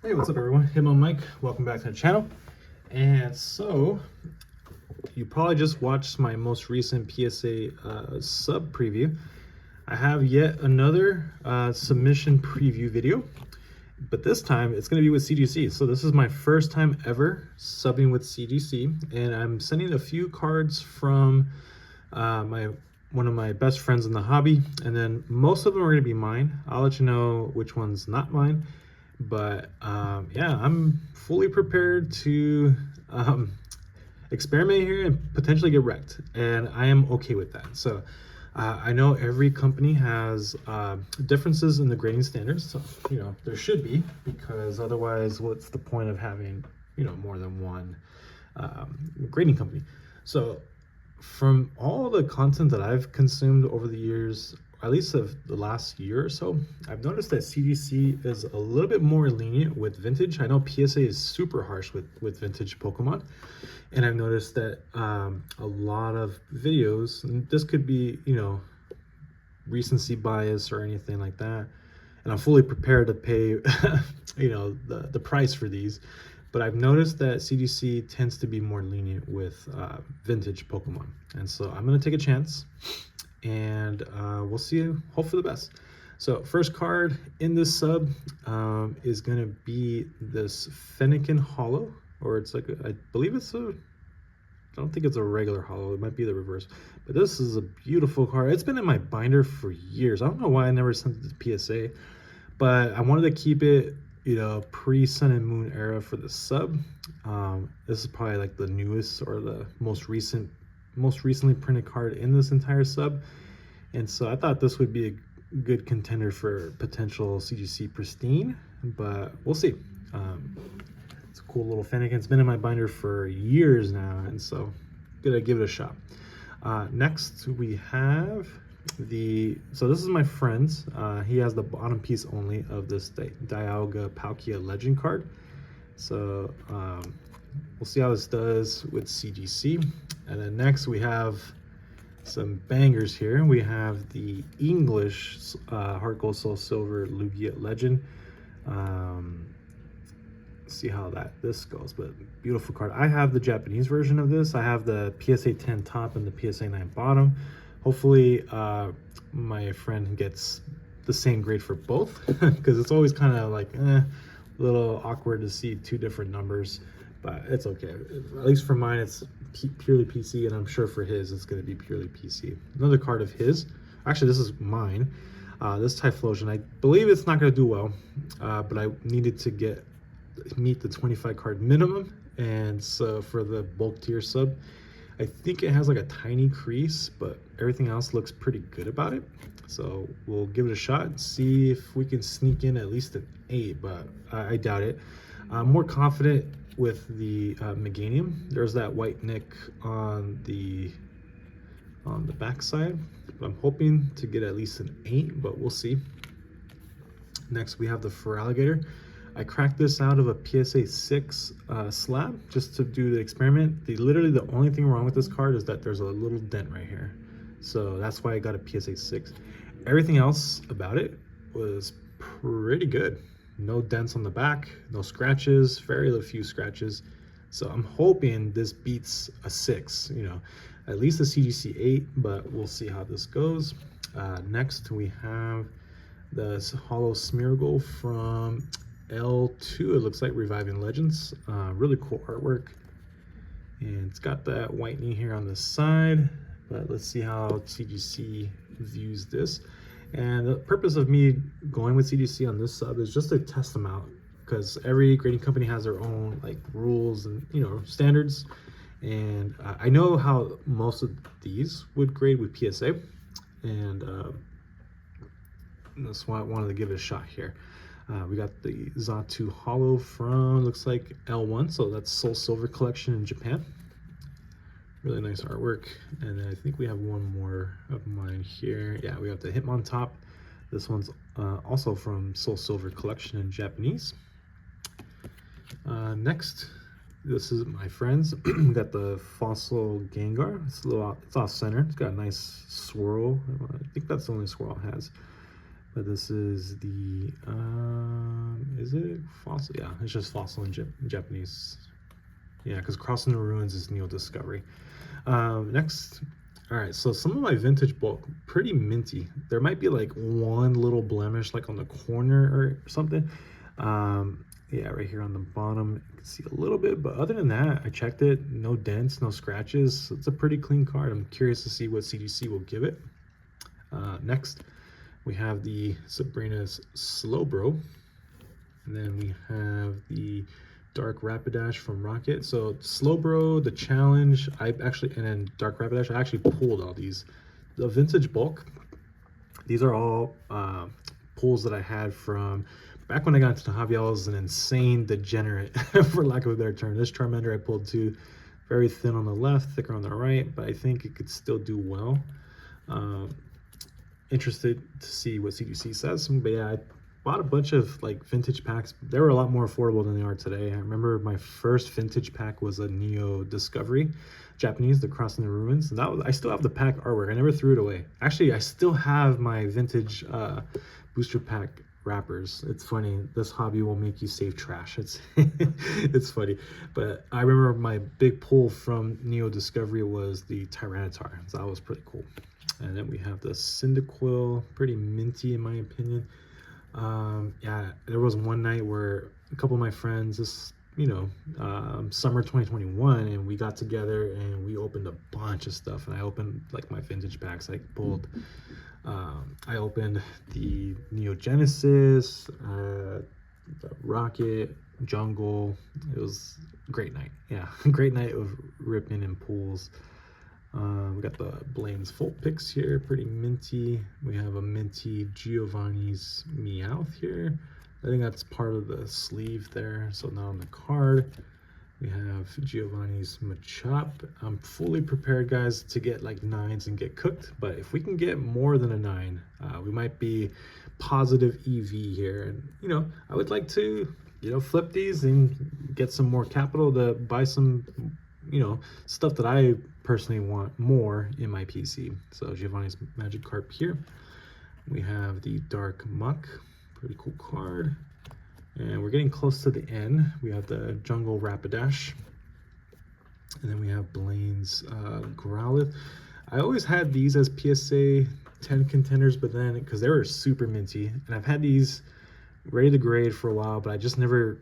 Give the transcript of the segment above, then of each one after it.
Hey, what's up everyone? Hitman Mike, welcome back to the channel. And so, you probably just watched my most recent PSA sub preview. I have yet another submission preview video, but this time it's going to be with CGC. So this is my first time ever subbing with CGC, and I'm sending a few cards from one of my best friends in the hobby, and then most of them are going to be mine. I'll let you know which one's not mine. But yeah, I'm fully prepared to experiment here and potentially get wrecked, and I am okay with that. So I know every company has differences in the grading standards, so there should be, because otherwise what's the point of having more than one grading company? So from all the content that I've consumed over the years, at least of the last year or so, I've noticed that CGC is a little bit more lenient with vintage. I know PSA is super harsh with vintage Pokemon, and I've noticed that a lot of videos, and this could be recency bias or anything like that, and I'm fully prepared to pay the price for these, but I've noticed that CGC tends to be more lenient with vintage Pokemon, and so I'm gonna take a chance, and we'll see. Hope for the best. So first card in this sub is gonna be this Fennekin Hollow, or it's like I believe it's a, I don't think it's a regular hollow, it might be the reverse, but this is a beautiful card. It's been in my binder for years. I don't know why I never sent it to PSA, but I wanted to keep it pre-Sun and Moon era for the sub. This is probably like the newest or the most recently printed card in this entire sub, and so I thought this would be a good contender for potential CGC Pristine, but we'll see. It's a cool little Fennekin. It's been in my binder for years now, and so I'm gonna give it a shot. Next we have so this is my friend's. He has the bottom piece only of this Dialga Palkia Legend card, so we'll see how this does with CGC. And then next we have some bangers here. We have the English Heart Gold Soul Silver Lugia Legend. See how this goes, but beautiful card. I have the Japanese version of this. I have the PSA 10 top and the PSA 9 bottom. Hopefully my friend gets the same grade for both, because it's always kind of like a little awkward to see two different numbers, but it's okay. At least for mine it's purely PC, and I'm sure for his it's going to be purely PC. Another card of his, actually this is mine, this Typhlosion. I believe it's not going to do well, but I needed to meet the 25 card minimum, and so for the bulk tier sub, I think it has like a tiny crease, but everything else looks pretty good about it. So we'll give it a shot and see if we can sneak in at least an 8, but I doubt it. I'm more confident with the Meganium. There's that white nick on the back side, but I'm hoping to get at least an 8, but we'll see. Next we have the Feraligatr. I cracked this out of a PSA 6 slab just to do the experiment. Literally the only thing wrong with this card is that there's a little dent right here, so that's why I got a PSA 6. Everything else about it was pretty good. No dents on the back, no scratches, very few scratches. So I'm hoping this beats a 6, at least a CGC 8, but we'll see how this goes. Next we have the Hollow Smeargle from L2, it looks like Reviving Legends. Really cool artwork, and it's got that white knee here on the side, but let's see how CGC views this. And the purpose of me going with CGC on this sub is just to test them out, because every grading company has their own rules and standards, and I know how most of these would grade with PSA, and that's why I wanted to give it a shot here. We got the Xatu Hollow from, looks like L1, so that's Soul Silver collection in Japan. Really nice artwork. And then I think we have one more of mine here. Yeah, we have the Hitmontop. This one's also from Soul Silver collection in Japanese. Next, this is my friend's. We got the Fossil Gengar. It's off center. It's got a nice swirl. I think that's the only swirl it has. But this is the, is it fossil? Yeah, it's just fossil in Japanese. Yeah, because Crossing the Ruins is Neo Discovery. Next, all right, so some of my vintage bulk, pretty minty. There might be like one little blemish like on the corner or something. Yeah, right here on the bottom, you can see a little bit, but other than that, I checked it, no dents, no scratches. It's a pretty clean card. I'm curious to see what CGC will give it. Next, we have the Sabrina's Slowbro, and then we have the Dark Rapidash from Rocket. So Slowbro, the Challenge, and then Dark Rapidash, I actually pulled all these. The vintage bulk, these are all pulls that I had from back when I got into hobby. I was an insane degenerate, for lack of a better term. This Charmander I pulled too, very thin on the left, thicker on the right, but I think it could still do well. Interested to see what CGC says, but yeah, I bought a bunch of like vintage packs. They were a lot more affordable than they are today. I remember my first vintage pack was a Neo Discovery, Japanese, the Crossing the Ruins, and that was, I still have the pack artwork. I never threw it away. Actually, I still have my vintage booster pack wrappers. It's funny, this hobby will make you save trash. It's it's funny, but I remember my big pull from Neo Discovery was the Tyranitar, so that was pretty cool. And then we have the Cyndaquil, pretty minty in my opinion. Yeah, there was one night where a couple of my friends, this, summer 2021, and we got together and we opened a bunch of stuff. And I opened like my vintage packs. I opened the Neo Genesis, the Rocket, Jungle. It was a great night. Yeah, great night of ripping and pulls. We got the Blaine's Volt picks here, pretty minty. We have a minty Giovanni's Meowth here. I think that's part of the sleeve there, so not on the card. We have Giovanni's Machop. I'm fully prepared, guys, to get like 9s and get cooked, but if we can get more than a 9, we might be positive EV here. And, I would like to, flip these and get some more capital to buy some, stuff that I personally want more in my PC. So Giovanni's Magikarp here. We have the Dark Muck, pretty cool card. And we're getting close to the end. We have the Jungle Rapidash. And then we have Blaine's Growlithe. I always had these as PSA 10 contenders, but then, because they were super minty, and I've had these ready to grade for a while, but I just never,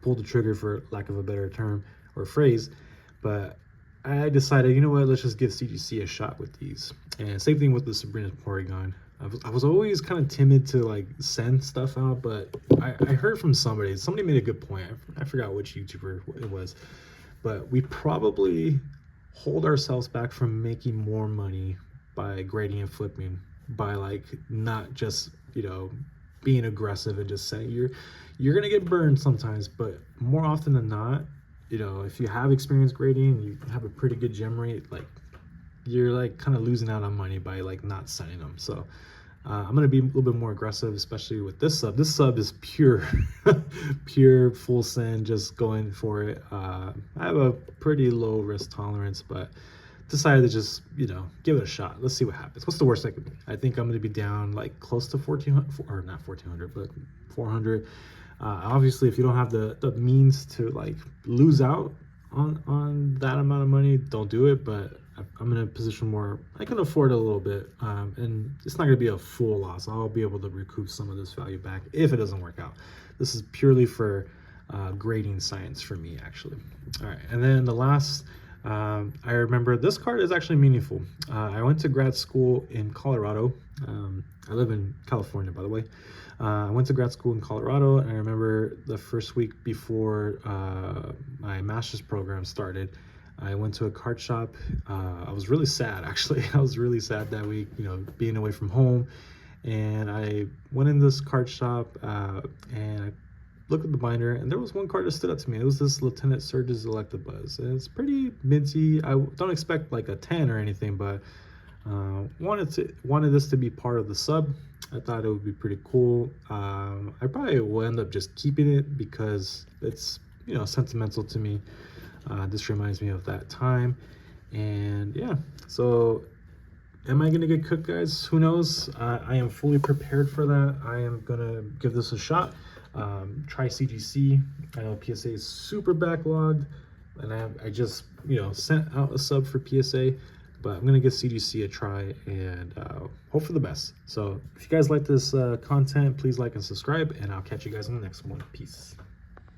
pulled the trigger, for lack of a better term or phrase. But I decided, you know what, let's just give CGC a shot with these. And same thing with the Sabrina's Porygon. I was always kind of timid to like send stuff out, but I heard from somebody made a good point. I forgot which YouTuber it was, but we probably hold ourselves back from making more money by grading and flipping, by like not just, being aggressive and just saying you're gonna get burned sometimes, but more often than not, if you have experience grading and you have a pretty good gem rate, like you're like kind of losing out on money by like not sending them. So I'm gonna be a little bit more aggressive, especially with this sub. This sub is pure pure full send, just going for it. I have a pretty low risk tolerance, but decided to just give it a shot. Let's see what happens. What's the worst that could be? I think I'm gonna be down like close to 1400, or not 1400, but 400. Obviously, if you don't have the means to like lose out on that amount of money, don't do it. But I'm in a position where I can afford a little bit, and it's not going to be a full loss. I'll be able to recoup some of this value back if it doesn't work out. This is purely for grading science for me, actually. All right, and then the last, I remember this card is actually meaningful. I went to grad school in Colorado. I live in California, by the way. I went to grad school in Colorado, and I remember the first week before my master's program started, I went to a card shop. I was really sad, actually. I was really sad that week, being away from home. And I went in this card shop and I looked at the binder, and there was one card that stood out to me. It was this Lieutenant Surge's Electabuzz. And it's pretty minty. I don't expect like a 10 or anything, but wanted this to be part of the sub. I thought it would be pretty cool. I probably will end up just keeping it because it's sentimental to me. This reminds me of that time. And yeah, so Am I going to get cooked, guys? Who knows? I am fully prepared for that. I am going to give this a shot. Try CGC. I know PSA is super backlogged, and I just, sent out a sub for PSA, but I'm going to give CGC a try and hope for the best. So if you guys like this content, please like and subscribe, and I'll catch you guys in the next one. Peace.